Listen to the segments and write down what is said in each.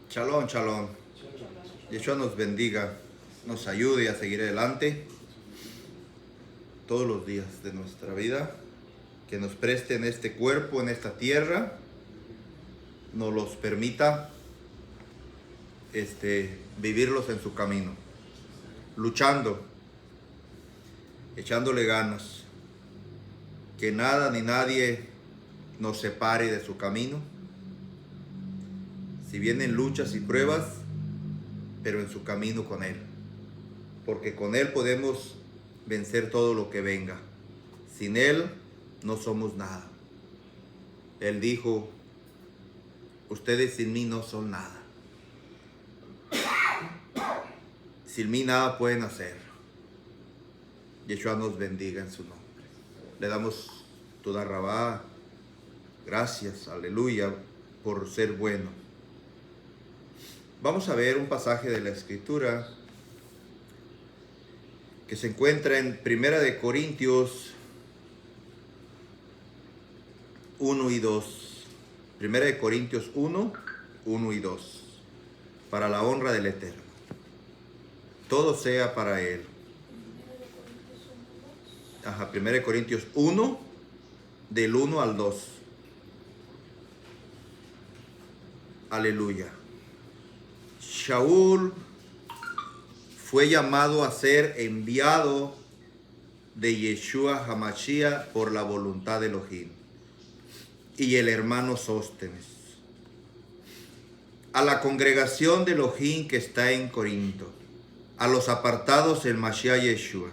Shalom, shalom. Yeshua nos bendiga, nos ayude a seguir adelante todos los días de nuestra vida. Que nos preste en este cuerpo, en esta tierra, nos los permita vivirlos en su camino, luchando, echándole ganas, que nada ni nadie nos separe de su camino. Si vienen luchas y pruebas, pero en su camino con Él, porque con Él podemos vencer todo lo que venga. Sin Él no somos nada. Él dijo: ustedes sin mí no son nada. Sin mí nada pueden hacer. Yeshua nos bendiga en su nombre. Le damos toda rabá, gracias, aleluya, por ser bueno. Vamos a ver un pasaje de la Escritura que se encuentra en 1 de Corintios 1 y 2. 1 de Corintios 1, 1 y 2. Para la honra del Eterno. Todo sea para Él. 1 de Corintios 1, del 1 al 2. Aleluya. Shaul fue llamado a ser enviado de Yeshua HaMashiach por la voluntad de Elohim, y el hermano Sóstenes, a la congregación de Elohim que está en Corinto, a los apartados el Mashiach Yeshua,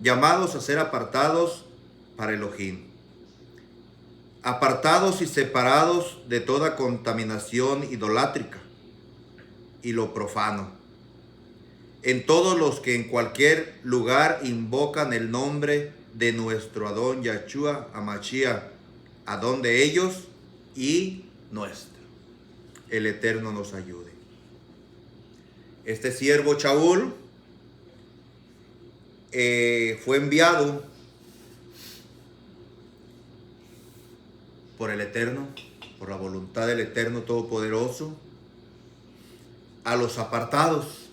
llamados a ser apartados para Elohim, apartados y separados de toda contaminación idolátrica y lo profano, en todos los que en cualquier lugar invocan el nombre de nuestro Adón Yeshua HaMashiach, Adón de ellos y nuestro. El Eterno nos ayude. Este siervo Shaul fue enviado por el Eterno, por la voluntad del Eterno Todopoderoso, a los apartados.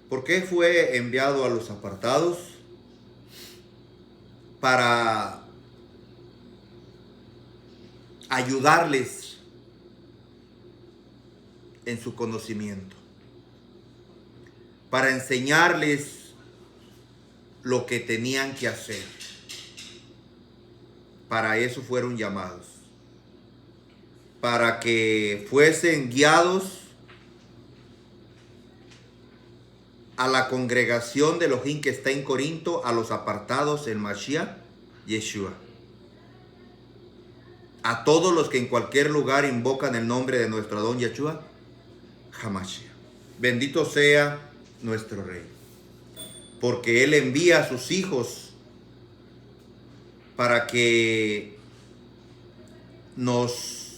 ¿Por qué fue enviado a los apartados? Para ayudarles en su conocimiento, para enseñarles lo que tenían que hacer. Para eso fueron llamados, para que fuesen guiados a la congregación de Elohim que está en Corinto, a los apartados, el Mashiach Yeshua, a todos los que en cualquier lugar invocan el nombre de nuestro Adón Yeshua HaMashiach. Bendito sea nuestro Rey, porque Él envía a sus hijos para que nos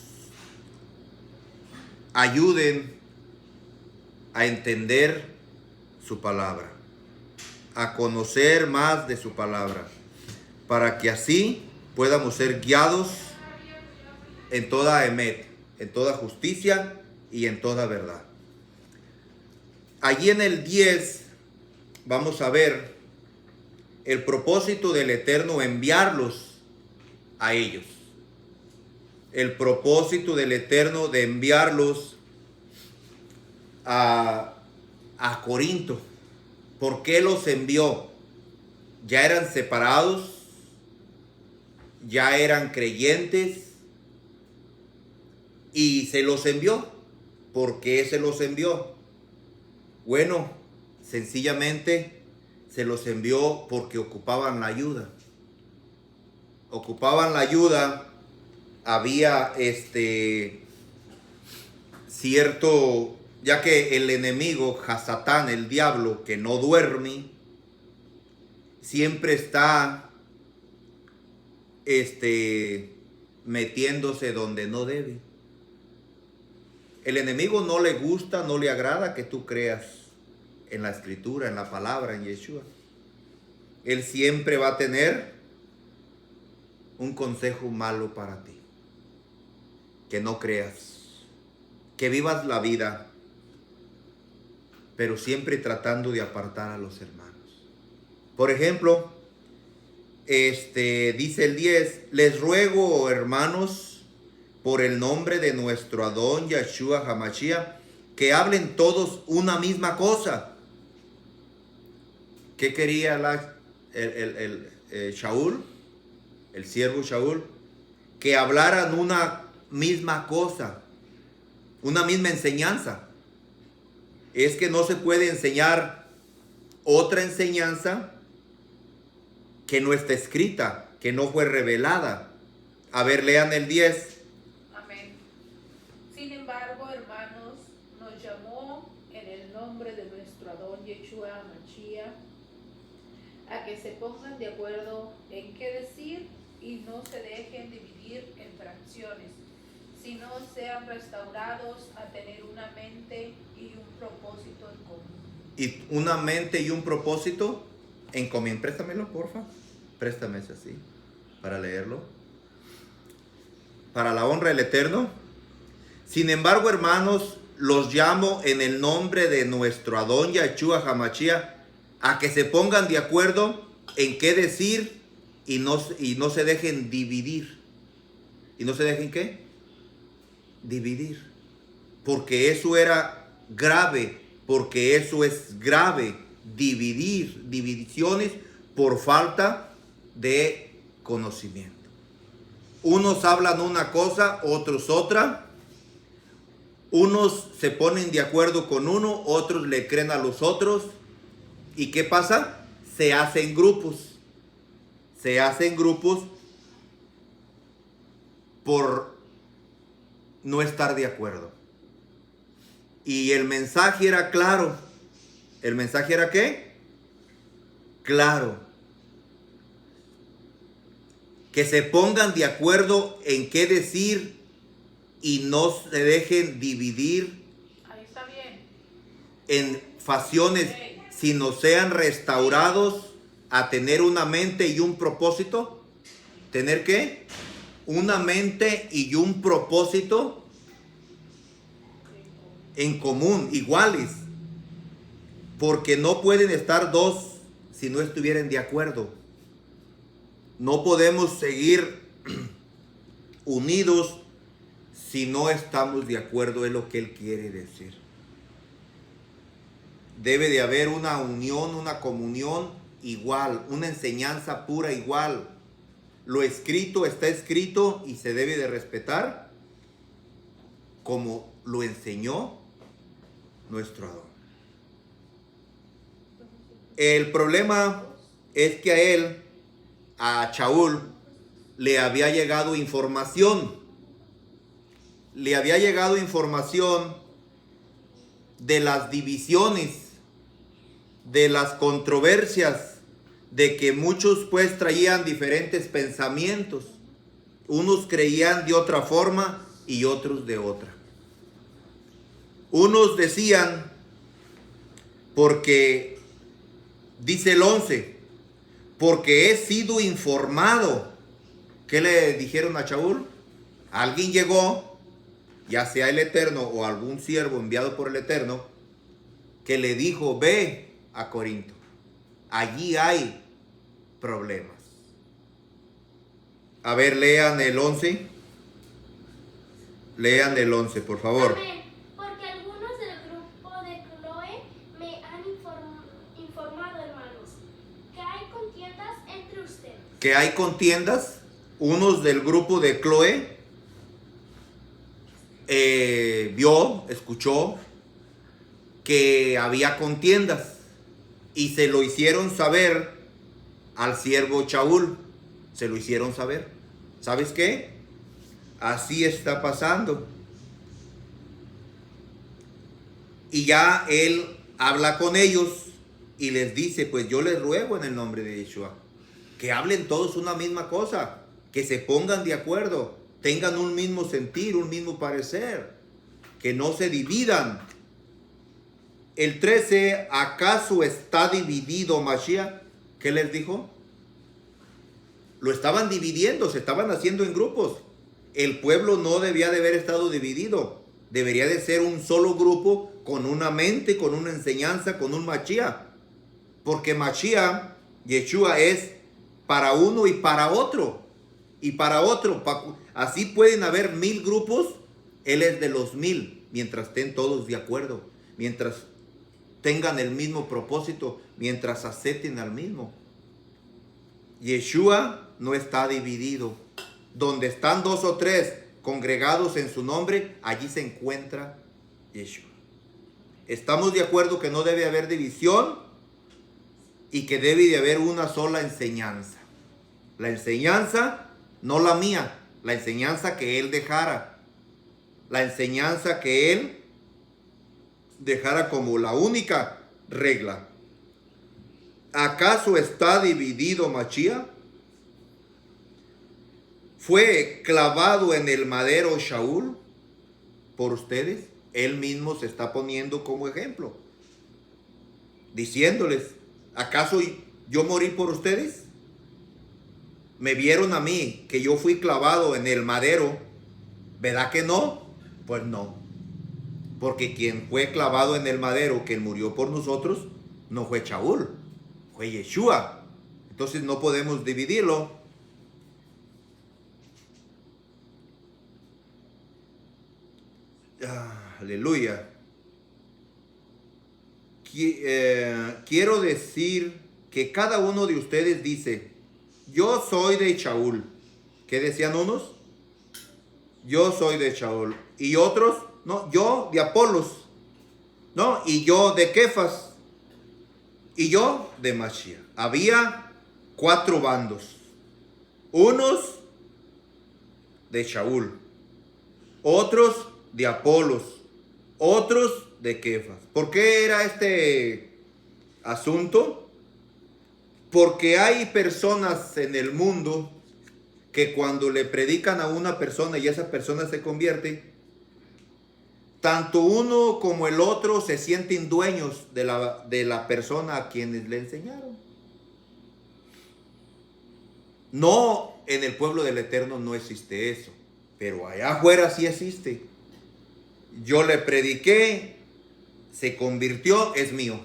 ayuden a entender su palabra, a conocer más de su palabra, para que así podamos ser guiados en toda emet, en toda justicia y en toda verdad. Allí en el 10 vamos a ver el propósito del Eterno enviarlos a ellos. El propósito del Eterno de enviarlos a Corinto. ¿Por qué los envió? Ya eran separados, ya eran creyentes, y se los envió. ¿Por qué se los envió? Bueno, sencillamente se los envió porque ocupaban la ayuda. Ocupaban la ayuda. Había cierto, ya que el enemigo, Hasatán, el diablo, que no duerme, siempre está metiéndose donde no debe. El enemigo no le gusta, no le agrada que tú creas en la Escritura, en la palabra, en Yeshua. Él siempre va a tener un consejo malo para ti. Que no creas, que vivas la vida, pero siempre tratando de apartar a los hermanos. Por ejemplo, dice el 10, les ruego, hermanos, por el nombre de nuestro Adón Yeshua Hamashiach, que hablen todos una misma cosa. ¿Qué quería Shaul, el siervo Shaul? Que hablaran una misma cosa, una misma enseñanza. Es que no se puede enseñar otra enseñanza que no está escrita, que no fue revelada. A ver, lean el 10. Amén. Sin embargo, hermanos, nos llamó en el nombre de nuestro Adón Yeshua Hamashiach a que se pongan de acuerdo en qué decir y no se dejen dividir en fracciones, sino sean restaurados a tener una mente y un propósito en común. Y una mente y un propósito en común. Préstamelo, porfa. Préstame ese así, para leerlo. Para la honra del Eterno. Sin embargo, hermanos, los llamo en el nombre de nuestro Adón Yeshua Hamashiach a que se pongan de acuerdo en qué decir y no se dejen dividir. ¿Y no se dejen qué? Dividir. Porque eso era grave, porque eso es grave, divisiones por falta de conocimiento. Unos hablan una cosa, otros otra. Unos se ponen de acuerdo con uno, otros le creen a los otros. ¿Y qué pasa? Se hacen grupos. Se hacen grupos por no estar de acuerdo. Y el mensaje era claro. ¿El mensaje era qué? Claro. Que se pongan de acuerdo en qué decir y no se dejen dividir. Ahí está bien. En facciones, sino sean restaurados a tener una mente y un propósito. ¿Tener qué? Una mente y un propósito en común, iguales. Porque no pueden estar dos si no estuvieran de acuerdo. No podemos seguir unidos si no estamos de acuerdo, es lo que él quiere decir. Debe de haber una unión, una comunión igual, una enseñanza pura igual. Lo escrito está escrito y se debe de respetar como lo enseñó nuestro Adón. El problema es que a Shaul, le había llegado información. Le había llegado información de las divisiones, de las controversias, de que muchos pues traían diferentes pensamientos. Unos creían de otra forma y otros de otra. Unos decían, porque dice el 11, porque he sido informado. ¿Qué le dijeron a Shaul? Alguien llegó, ya sea el Eterno o algún siervo enviado por el Eterno, que le dijo, ve a Corinto, allí hay problemas. A ver, lean el 11. Lean el 11, por favor. Amén. Porque algunos del grupo de Chloe me han informado, hermanos, que hay contiendas entre ustedes. Que hay contiendas. Unos del grupo de Chloe escuchó que había contiendas y se lo hicieron saber al siervo Shaul. Se lo hicieron saber. ¿Sabes qué? Así está pasando. Y ya él habla con ellos y les dice, pues yo les ruego en el nombre de Yeshua, que hablen todos una misma cosa, que se pongan de acuerdo, tengan un mismo sentir, un mismo parecer, que no se dividan. El 13, ¿acaso está dividido Mashiach? ¿Qué les dijo? Lo estaban dividiendo, se estaban haciendo en grupos. El pueblo no debía de haber estado dividido. Debería de ser un solo grupo con una mente, con una enseñanza, con un Mashiach. Porque Mashiach, Yeshua, es para uno y para otro. Y para otro. Así pueden haber 1000 grupos. Él es de los 1000. Mientras estén todos de acuerdo. Mientras tengan el mismo propósito. Mientras acepten al mismo. Yeshua no está dividido. Donde están 2 o 3 congregados en su nombre, allí se encuentra Yeshua. Estamos de acuerdo que no debe haber división y que debe de haber una sola enseñanza. La enseñanza, no la mía, la enseñanza que Él dejara. La enseñanza que Él dejara como la única regla. ¿Acaso está dividido Mashiach? ¿Fue clavado en el madero Shaul por ustedes? Él mismo se está poniendo como ejemplo, diciéndoles, ¿acaso yo morí por ustedes? ¿Me vieron a mí que yo fui clavado en el madero? ¿Verdad que no? Pues no. Porque quien fue clavado en el madero, que murió por nosotros, no fue Shaul, fue Yeshua. Entonces no podemos dividirlo. Aleluya. Quiero decir que cada uno de ustedes dice, yo soy de Shaul. ¿Qué decían unos? Yo soy de Shaul. Y otros, no, yo de Apolos. No, y yo de Kefas. Y yo de Mashiach. Había 4 bandos. Unos de Shaul. Otros de Apolos, otros de Kefas. ¿Por qué era este asunto? Porque hay personas en el mundo que cuando le predican a una persona y esa persona se convierte, tanto uno como el otro se sienten dueños de la persona a quienes le enseñaron. No, en el pueblo del Eterno no existe eso, pero allá afuera sí existe. Yo le prediqué, se convirtió, es mío.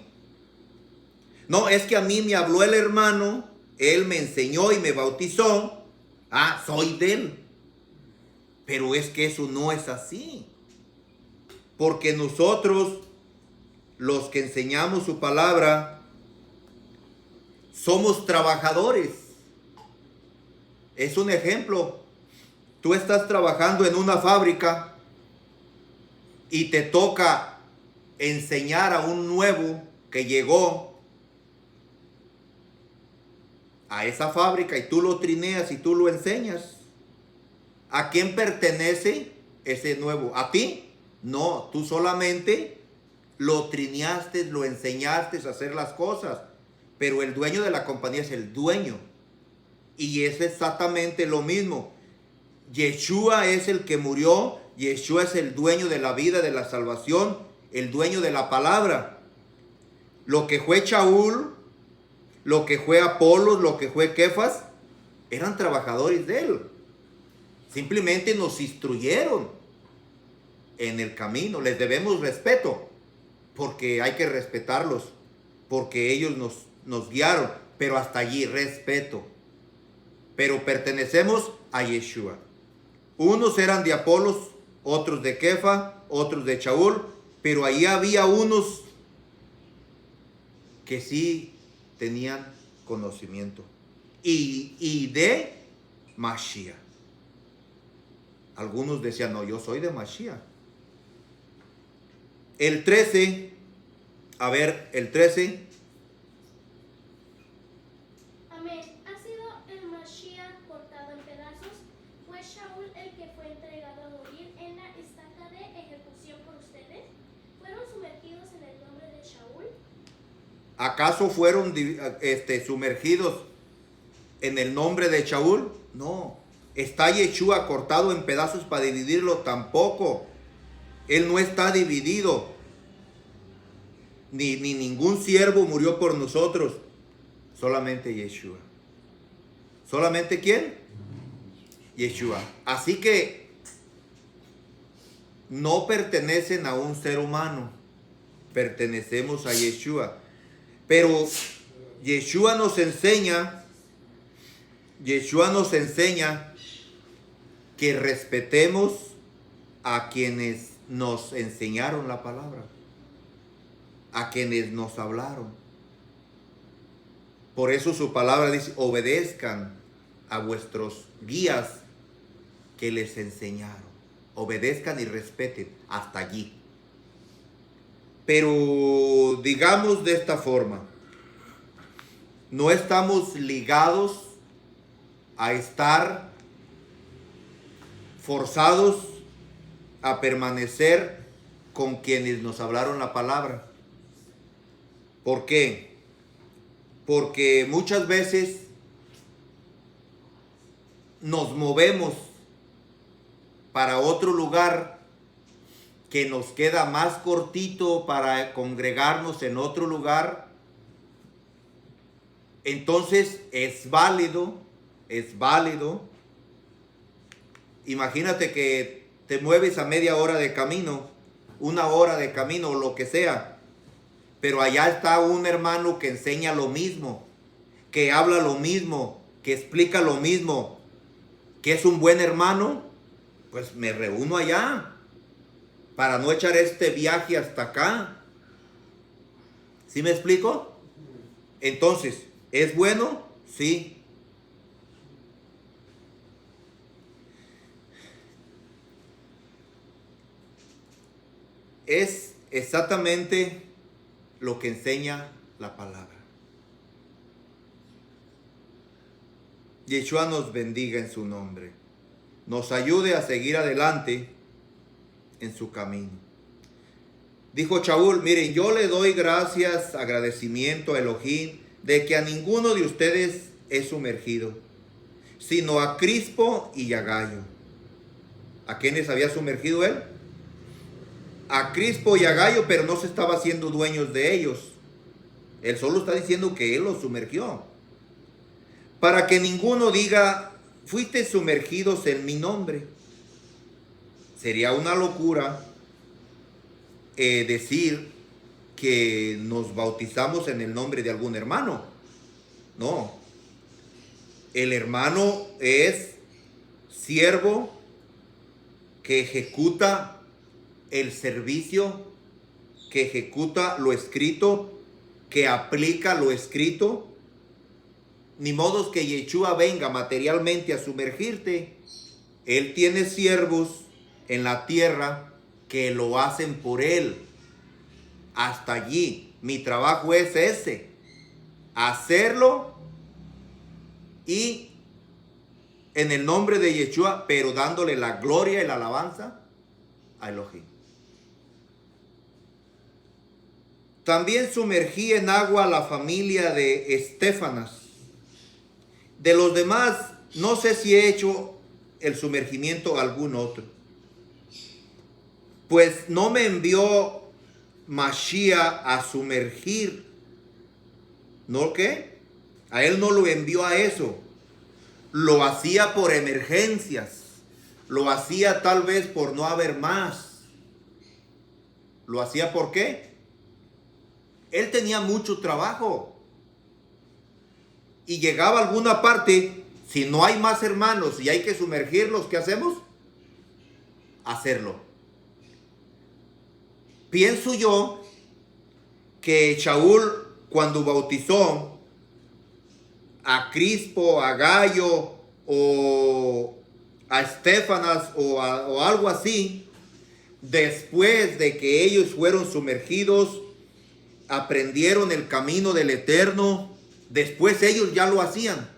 No, es que a mí me habló el hermano, él me enseñó y me bautizó. Ah, soy de él. Pero es que eso no es así. Porque nosotros, los que enseñamos su palabra, somos trabajadores. Es un ejemplo. Tú estás trabajando en una fábrica y te toca enseñar a un nuevo que llegó a esa fábrica y tú lo trineas y tú lo enseñas. ¿A quién pertenece ese nuevo? ¿A ti? No, tú solamente lo trineaste, lo enseñaste a hacer las cosas, pero el dueño de la compañía es el dueño. Y es exactamente lo mismo. Yeshua es el que murió. Yeshua es el dueño de la vida, de la salvación, el dueño de la palabra. Lo que fue Shaul, lo que fue Apolos, lo que fue Kefas, eran trabajadores de él. Simplemente nos instruyeron en el camino. Les debemos respeto, porque hay que respetarlos, porque ellos nos guiaron, pero hasta allí respeto. Pero pertenecemos a Yeshua. Unos eran de Apolos, otros de Kefa, otros de Shaul, pero ahí había unos que sí tenían conocimiento. Y de Mashiach. Algunos decían, no, yo soy de Mashiach. El 13, a ver, el 13. Amén. Ha sido el Mashiach cortado en pedazos. ¿Fue Shaul el que fue entregado a morir en la estaca de ejecución por ustedes? ¿Fueron sumergidos en el nombre de Shaul? ¿Acaso fueron sumergidos en el nombre de Shaul? No. ¿Está Yeshua cortado en pedazos para dividirlo? Tampoco. Él no está dividido. Ni ningún siervo murió por nosotros. Solamente Yeshua. ¿Solamente quién? Yeshua. Así que no pertenecen a un ser humano, pertenecemos a Yeshua. Pero Yeshua nos enseña que respetemos a quienes nos enseñaron la palabra, a quienes nos hablaron. Por eso su palabra dice, obedezcan a vuestros guías que les enseñaron. Obedezcan y respeten hasta allí. Pero digamos de esta forma, no estamos ligados a estar forzados a permanecer con quienes nos hablaron la palabra. ¿Por qué? Porque muchas veces nos movemos para otro lugar que nos queda más cortito para congregarnos en otro lugar. Entonces es válido. Imagínate que te mueves a media hora de camino, 1 hora de camino o lo que sea, pero allá está un hermano que enseña lo mismo, que habla lo mismo, que explica lo mismo, que es un buen hermano. Pues me reúno allá para no echar este viaje hasta acá. ¿Sí me explico? Entonces, ¿es bueno? Sí. Es exactamente lo que enseña la palabra. Yeshua nos bendiga en su nombre. Nos ayude a seguir adelante en su camino. Dijo Shaul, miren, yo le doy gracias, agradecimiento a Elohim, de que a ninguno de ustedes he sumergido, sino a Crispo y a Gallo. ¿A quiénes había sumergido él? A Crispo y a Gallo, pero no se estaba haciendo dueños de ellos. Él solo está diciendo que él los sumergió. Para que ninguno diga, fuiste sumergidos en mi nombre. Sería una locura decir que nos bautizamos en el nombre de algún hermano. No. El hermano es siervo que ejecuta el servicio, que ejecuta lo escrito, que aplica lo escrito. Ni modos que Yeshua venga materialmente a sumergirte. Él tiene siervos en la tierra que lo hacen por él. Hasta allí. Mi trabajo es ese. Hacerlo y en el nombre de Yeshua, pero dándole la gloria y la alabanza a Elohim. También sumergí en agua a la familia de Estéfanas. De los demás, no sé si he hecho el sumergimiento a algún otro. Pues no me envió Mashiach a sumergir. ¿No qué? A él no lo envió a eso. Lo hacía por emergencias. Lo hacía tal vez por no haber más. ¿Lo hacía por qué? Él tenía mucho trabajo. Y llegaba a alguna parte, si no hay más hermanos y hay que sumergirlos, ¿qué hacemos? Hacerlo. Pienso yo que Shaul, cuando bautizó a Crispo, a Gallo o a Estéfanas o algo así, después de que ellos fueron sumergidos, aprendieron el camino del Eterno, después ellos ya lo hacían.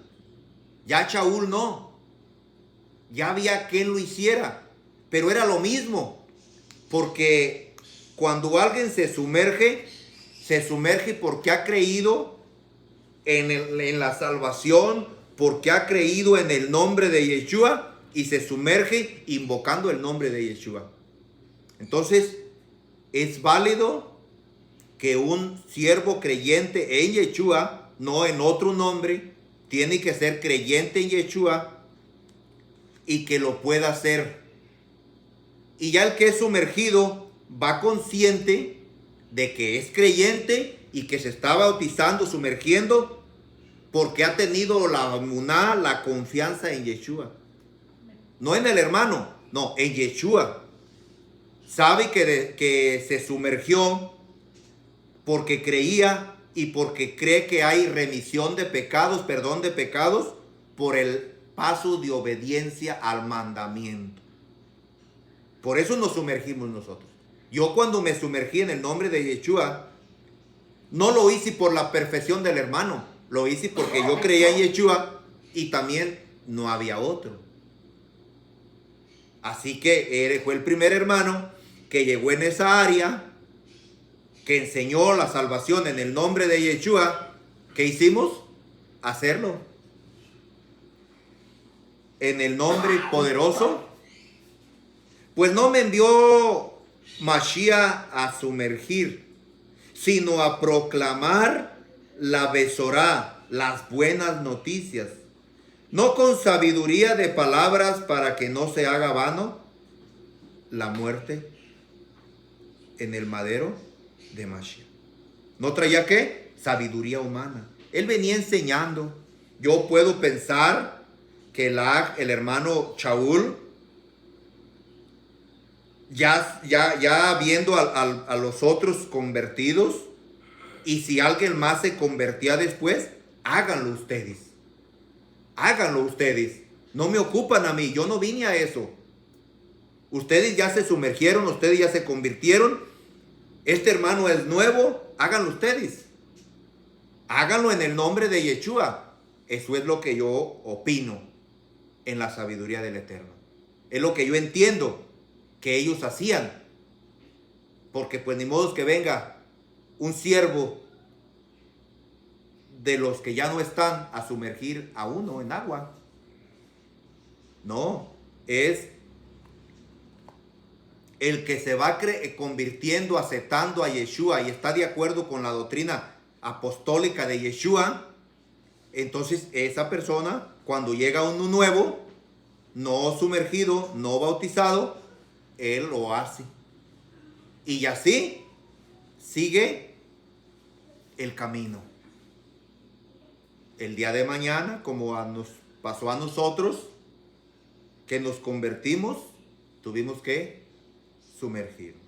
Ya Shaul no. Ya había quien lo hiciera. Pero era lo mismo. Porque cuando alguien se sumerge porque ha creído en la salvación, porque ha creído en el nombre de Yeshua y se sumerge invocando el nombre de Yeshua. Entonces, es válido que un siervo creyente en Yeshua, no en otro nombre, tiene que ser creyente en Yeshua y que lo pueda hacer. Y ya el que es sumergido va consciente de que es creyente y que se está bautizando, sumergiendo, porque ha tenido la emuná, la confianza en Yeshua. No en el hermano, no, en Yeshua. Sabe que se sumergió porque creía y porque cree que hay remisión de pecados, perdón de pecados, por el paso de obediencia al mandamiento. Por eso nos sumergimos nosotros. Yo cuando me sumergí en el nombre de Yeshua, no lo hice por la perfección del hermano, lo hice porque yo creía en Yeshua y también no había otro. Así que él fue el primer hermano que llegó en esa área, que enseñó la salvación en el nombre de Yeshua. ¿Qué hicimos? Hacerlo. En el nombre poderoso. Pues no me envió Mashiach a sumergir, sino a proclamar la Besorá, las buenas noticias. No con sabiduría de palabras para que no se haga vano la muerte en el madero de Mashiach. ¿No traía qué? Sabiduría humana. Él venía enseñando. Yo puedo pensar que el hermano Shaul, ya viendo a los otros convertidos, y si alguien más se convertía después, háganlo ustedes. Háganlo ustedes. No me ocupan a mí. Yo no vine a eso. Ustedes ya se sumergieron, ustedes ya se convirtieron. Este hermano es nuevo. Háganlo ustedes. Háganlo en el nombre de Yeshua. Eso es lo que yo opino en la sabiduría del Eterno. Es lo que yo entiendo que ellos hacían. Porque pues ni modo que venga un siervo de los que ya no están a sumergir a uno en agua. No, es el que se va convirtiendo, aceptando a Yeshua y está de acuerdo con la doctrina apostólica de Yeshua. Entonces esa persona, cuando llega uno nuevo, no sumergido, no bautizado, él lo hace. Y así sigue el camino. El día de mañana, como nos pasó a nosotros, que nos convertimos, tuvimos que sumergirnos.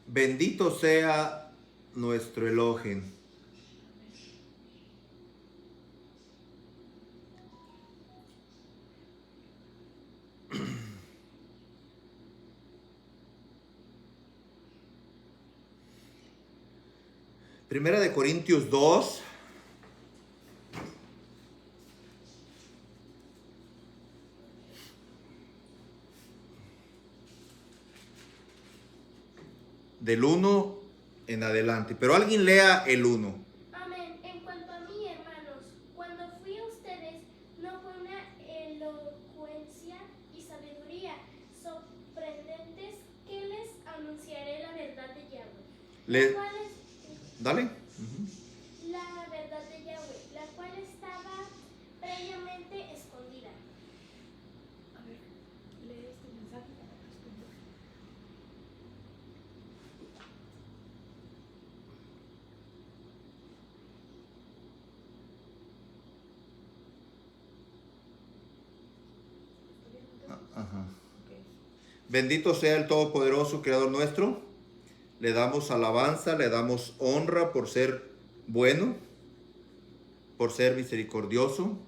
Bendito sea nuestro Elohim. Primera de Corintios 2. Del 1 en adelante. Pero alguien lea el 1. Amén. En cuanto a mí, hermanos, cuando fui a ustedes, no fue una elocuencia y sabiduría sorprendentes que les anunciaré la verdad de Yahweh. Dale. La verdad de Yahweh, la cual estaba previamente escondida. A ver, lee este mensaje para responder. Ajá. Bendito sea el Todopoderoso, Creador nuestro. Le damos alabanza, le damos honra por ser bueno, por ser misericordioso.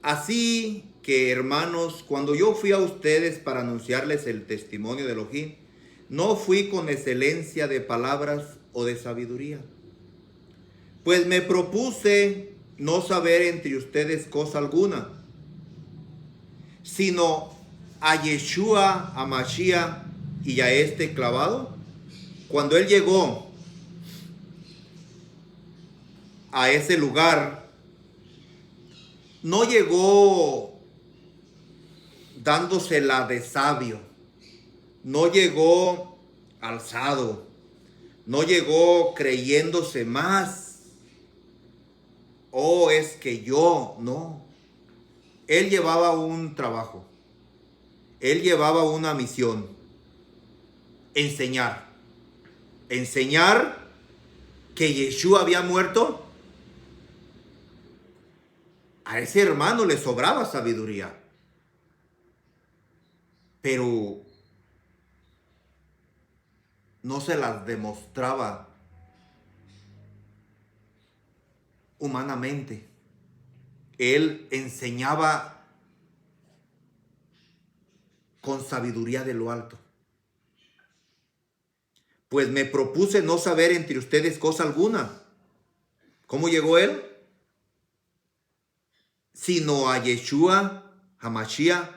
Así que, hermanos, cuando yo fui a ustedes para anunciarles el testimonio de Elohim, no fui con excelencia de palabras o de sabiduría, pues me propuse no saber entre ustedes cosa alguna, sino a Yeshua, a Mashiach y a este clavado. Cuando él llegó a ese lugar, no llegó dándosela de sabio, no llegó alzado, no llegó creyéndose más. oh, es que yo, no. Él llevaba un trabajo. Él llevaba una misión. Enseñar. Enseñar que Yeshua había muerto. A ese hermano le sobraba sabiduría. Pero no se las demostraba humanamente. Él enseñaba con sabiduría de lo alto. Pues me propuse no saber entre ustedes cosa alguna. ¿Cómo llegó él? Sino a Yeshua, Hamashiach.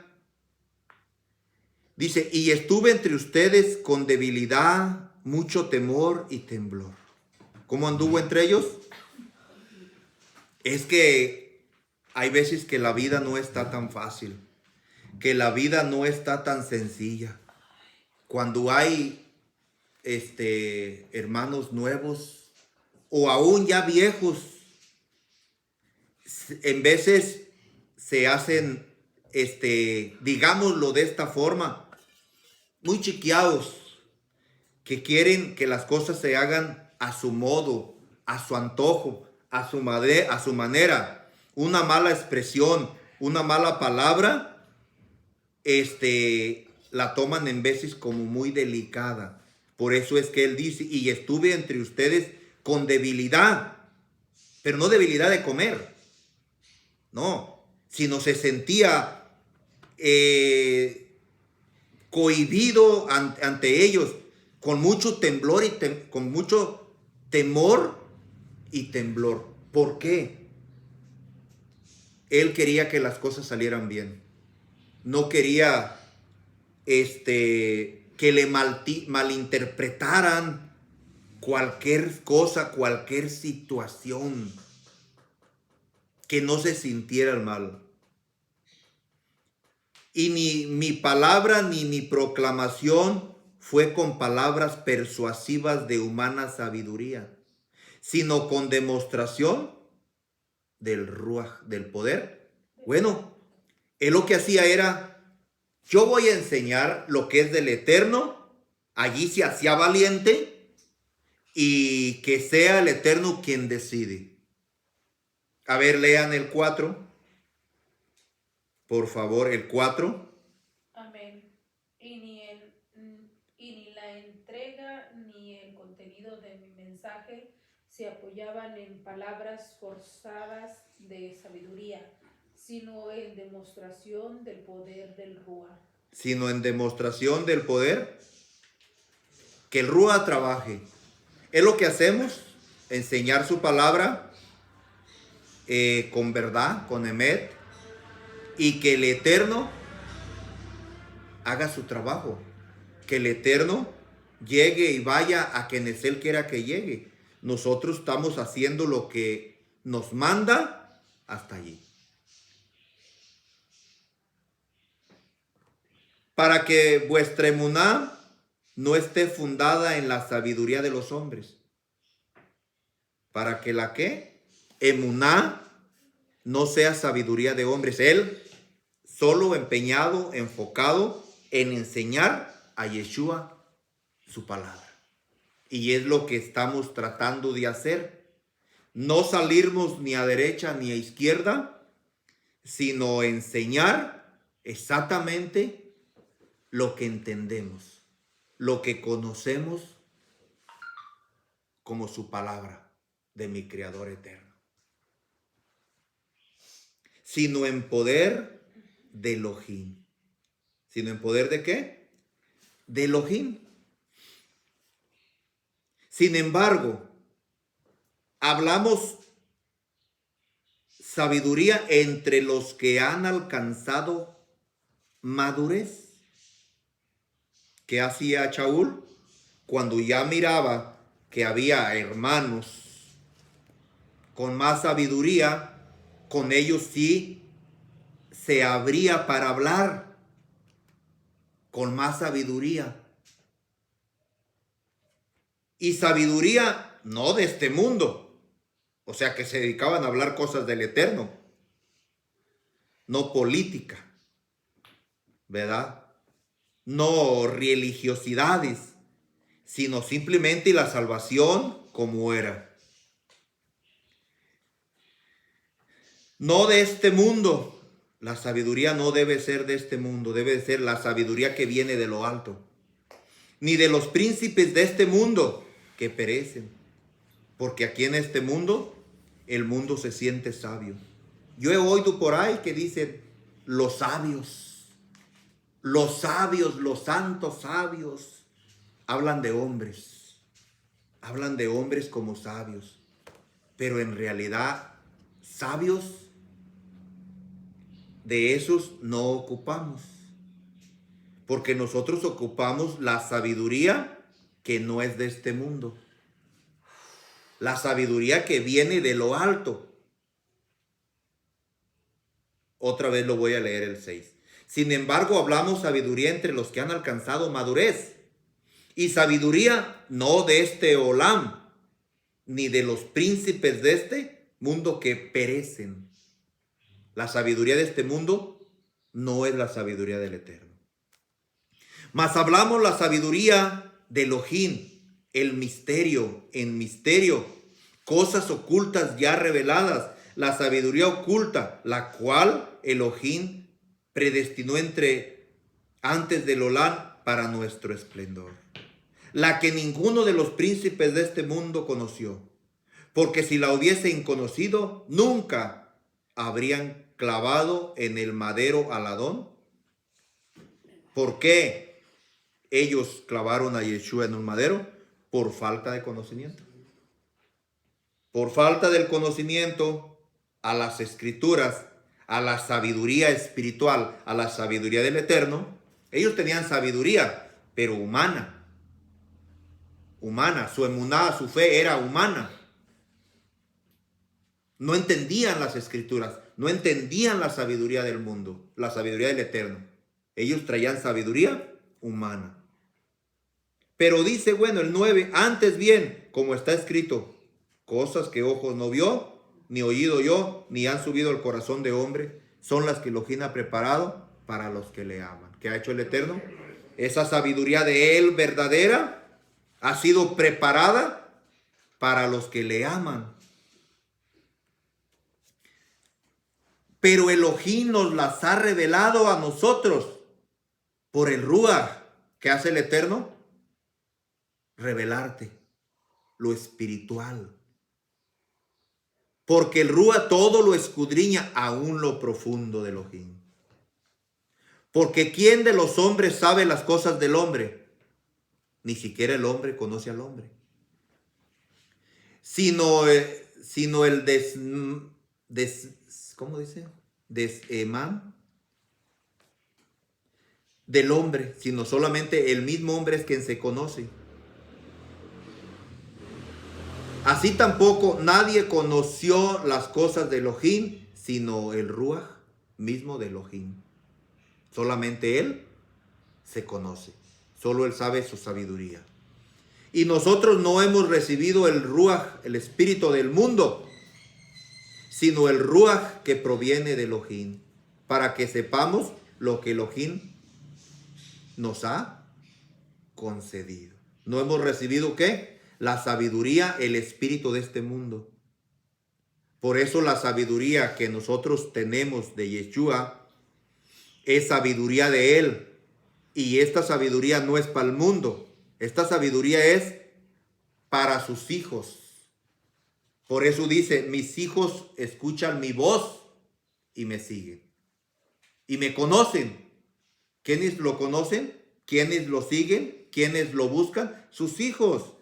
Dice, y estuve entre ustedes con debilidad, mucho temor y temblor. ¿Cómo anduvo entre ellos? Es que hay veces que la vida no está tan fácil, que la vida no está tan sencilla. Cuando hay hermanos nuevos o aún ya viejos, en veces se hacen, digámoslo de esta forma, muy chiqueados, que quieren que las cosas se hagan a su modo, a su antojo, a su manera. Una mala expresión, una mala palabra, la toman en veces como muy delicada. Por eso es que él dice, y estuve entre ustedes con debilidad, pero no debilidad de comer, no, sino se sentía cohibido ante ellos, con mucho temblor y con mucho temor y temblor. ¿Por qué? Él quería que las cosas salieran bien. No quería que le malinterpretaran cualquier cosa, cualquier situación, que no se sintieran mal. Y ni mi palabra ni mi proclamación fue con palabras persuasivas de humana sabiduría, sino con demostración del Ruach, del poder. Bueno, él lo que hacía era, yo voy a enseñar lo que es del Eterno. Allí se hacía valiente y que sea el Eterno quien decide. A ver, lean el 4. Por favor, el 4. Amén. Y ni la entrega ni el contenido de mi mensaje se apoyaban en palabras forzadas de sabiduría, sino en demostración del poder del Ruach. Sino en demostración del poder, que el Ruach trabaje. Es lo que hacemos, enseñar su palabra con verdad, con emet, y que el Eterno haga su trabajo, que el Eterno llegue y vaya a quienes Él quiera que llegue. Nosotros estamos haciendo lo que nos manda hasta allí. Para que vuestra emuná no esté fundada en la sabiduría de los hombres. Para que la ¿qué? Emuná no sea sabiduría de hombres. Él solo empeñado, enfocado en enseñar a Yeshua su palabra. Y es lo que estamos tratando de hacer. No salirnos ni a derecha ni a izquierda, sino enseñar exactamente lo que entendemos, lo que conocemos como su palabra de mi Creador eterno. Sino en poder de Elohim. ¿Sino en poder de qué? De Elohim. Sin embargo, hablamos sabiduría entre los que han alcanzado madurez. ¿Qué hacía Shaul? Cuando ya miraba que había hermanos con más sabiduría, con ellos sí se abría para hablar con más sabiduría. Y sabiduría no de este mundo, O sea que se dedicaban a hablar cosas del Eterno, no política, ¿verdad? No religiosidades, sino simplemente la salvación como era. No de este mundo. La sabiduría no debe ser de este mundo, debe ser la sabiduría que viene de lo alto. Ni de los príncipes de este mundo que perecen. Porque aquí en este mundo, el mundo se siente sabio. Yo he oído por ahí que dicen los sabios, los santos sabios. Hablan de hombres como sabios. Pero en realidad, sabios, de esos no ocupamos, porque nosotros ocupamos la sabiduría que no es de este mundo, la sabiduría que viene de lo alto. Otra vez lo voy a leer el 6. Sin embargo, hablamos sabiduría entre los que han alcanzado madurez, y sabiduría no de este olam, ni de los príncipes de este mundo que perecen. La sabiduría de este mundo no es la sabiduría del Eterno. Mas hablamos la sabiduría de Elohim, el misterio, en misterio, cosas ocultas ya reveladas, la sabiduría oculta, la cual Elohim predestinó antes del Olam para nuestro esplendor, la que ninguno de los príncipes de este mundo conoció, porque si la hubiesen conocido, nunca habrían clavado en el madero al Adón. ¿Por qué ellos clavaron a Yeshua en un madero? Por falta de conocimiento. Por falta del conocimiento a las escrituras, a la sabiduría espiritual, a la sabiduría del Eterno. Ellos tenían sabiduría, pero humana. Humana. Su emuná, su fe era humana. No entendían las escrituras, no entendían la sabiduría del mundo, la sabiduría del Eterno. Ellos traían sabiduría humana. Pero dice, bueno, el 9, antes bien, como está escrito, cosas que ojos no vio, ni oído yo, ni han subido al corazón de hombre, son las que Elohim ha preparado para los que le aman. ¿Qué ha hecho el Eterno? Esa sabiduría de Él verdadera ha sido preparada para los que le aman. Pero Elohim nos las ha revelado a nosotros por el Ruach. ¿Qué hace el Eterno? Revelarte lo espiritual. Porque el Ruach todo lo escudriña, aún lo profundo de Elohim. Porque ¿quién de los hombres sabe las cosas del hombre? Ni siquiera el hombre conoce al hombre. Sino el ¿cómo dice? Desemán del hombre, sino solamente el mismo hombre es quien se conoce. Así tampoco nadie conoció las cosas de Elohim, sino el Ruach mismo de Elohim. Solamente Él se conoce, solo Él sabe su sabiduría. Y nosotros no hemos recibido el Ruach, el espíritu del mundo, sino el Ruach que proviene de Elohim, para que sepamos lo que Elohim nos ha concedido. ¿No hemos recibido qué? La sabiduría, el espíritu de este mundo. Por eso la sabiduría que nosotros tenemos de Yeshua es sabiduría de Él. Y esta sabiduría no es para el mundo. Esta sabiduría es para sus hijos. Por eso dice, mis hijos escuchan mi voz y me siguen. Y me conocen. ¿Quiénes lo conocen? ¿Quiénes lo siguen? ¿Quiénes lo buscan? Sus hijos.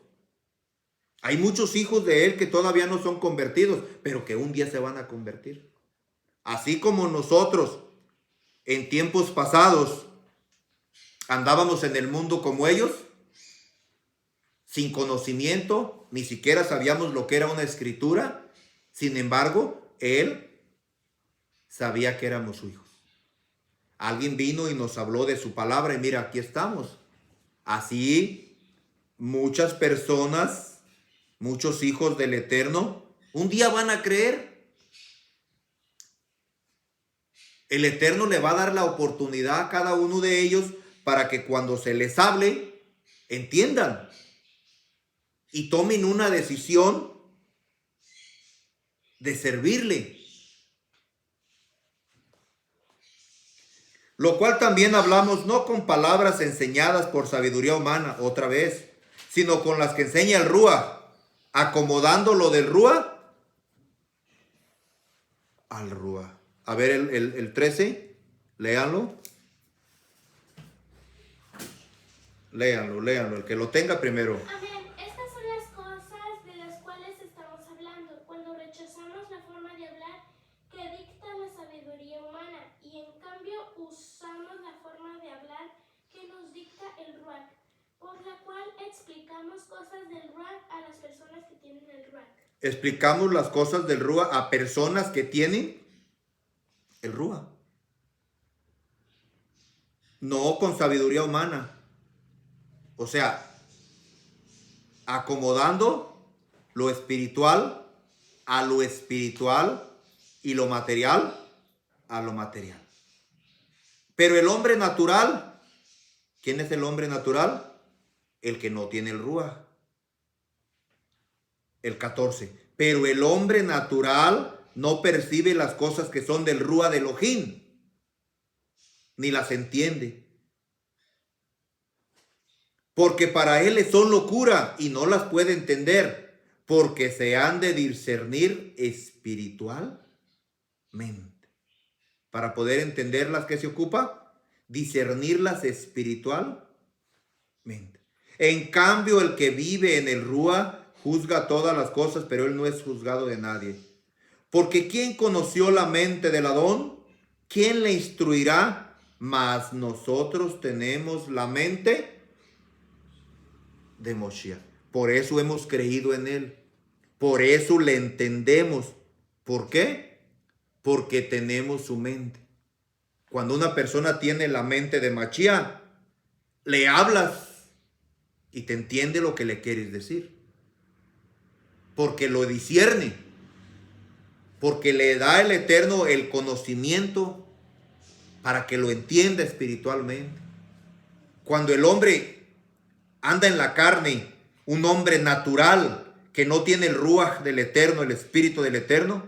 Hay muchos hijos de Él que todavía no son convertidos, pero que un día se van a convertir. Así como nosotros en tiempos pasados andábamos en el mundo como ellos, sin conocimiento, ni siquiera sabíamos lo que era una escritura. Sin embargo, Él sabía que éramos sus hijos. Alguien vino y nos habló de su palabra y mira, aquí estamos. Así muchas personas, muchos hijos del Eterno Un día van a creer. El Eterno le va a dar la oportunidad a cada uno de ellos para que cuando se les hable, entiendan y tomen una decisión de servirle. Lo cual también hablamos no con palabras enseñadas por sabiduría humana, otra vez, sino con las que enseña el Rúa, acomodando lo del Rúa al Rúa. A ver el 13, léanlo. Léanlo, el que lo tenga primero. Amén. Estas son las cosas de las cuales estamos hablando cuando rechazamos la forma de hablar que dicta la sabiduría humana y en cambio usamos la forma de hablar que nos dicta el Ruach, por la cual explicamos cosas del Ruach a las personas que tienen el Ruach. Explicamos las cosas del Rúa a personas que tienen el Rúa. No con sabiduría humana. O sea, acomodando lo espiritual a lo espiritual y lo material a lo material. Pero el hombre natural, ¿quién es el hombre natural? El que no tiene el Rúa. El 14. Pero el hombre natural no percibe las cosas que son del Rúa de Elohim, ni las entiende. Porque para él son locura y no las puede entender, porque se han de discernir espiritualmente. Para poder entenderlas, ¿qué se ocupa? Discernirlas espiritualmente. En cambio, el que vive en el Rúa juzga todas las cosas, pero él no es juzgado de nadie. Porque ¿quién conoció la mente del Adón? ¿Quién le instruirá? Mas nosotros tenemos la mente de Moshiach. Por eso hemos creído en él. Por eso le entendemos. ¿Por qué? Porque tenemos su mente. Cuando una persona tiene la mente de Mashiach, le hablas y te entiende lo que le quieres decir. Porque lo discierne. Porque le da el Eterno el conocimiento para que lo entienda espiritualmente. Cuando el hombre anda en la carne, un hombre natural que no tiene el Ruach del Eterno, el Espíritu del Eterno,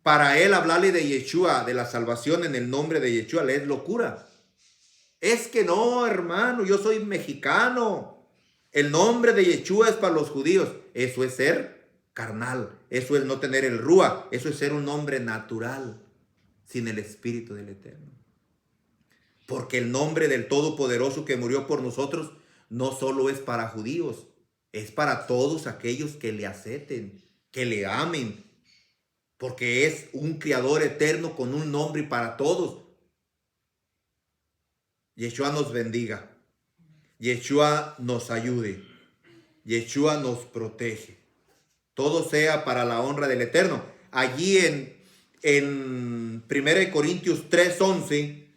para él hablarle de Yeshua, de la salvación en el nombre de Yeshua, le es locura. Es que no, hermano, yo soy mexicano. El nombre de Yeshua es para los judíos. Eso es ser carnal. Eso es no tener el Ruach. Eso es ser un hombre natural, sin el Espíritu del Eterno. Porque el nombre del Todopoderoso que murió por nosotros no solo es para judíos, es para todos aquellos que le acepten, que le amen, porque es un Creador eterno con un nombre para todos. Yeshua nos bendiga, Yeshua nos ayude, Yeshua nos protege. Todo sea para la honra del Eterno. Allí en 1 Corintios 3:11,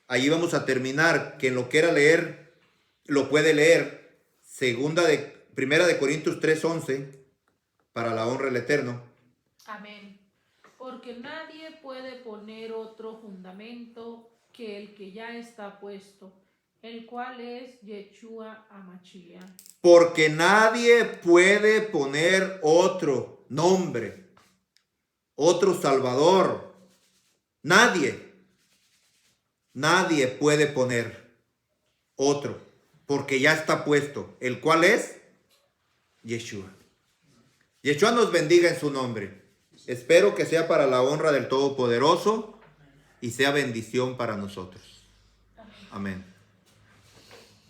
allí vamos a terminar. Quien lo quiera leer, lo puede leer. 1 Corintios 3:11, para la honra del Eterno. Amén. Porque nadie puede poner otro fundamento que el que ya está puesto, el cual es Yeshua HaMashiach. Porque nadie puede poner otro nombre, otro Salvador. Nadie puede poner otro, porque ya está puesto, el cual es Yeshua. Yeshua nos bendiga en su nombre. Espero que sea para la honra del Todopoderoso y sea bendición para nosotros. Amén.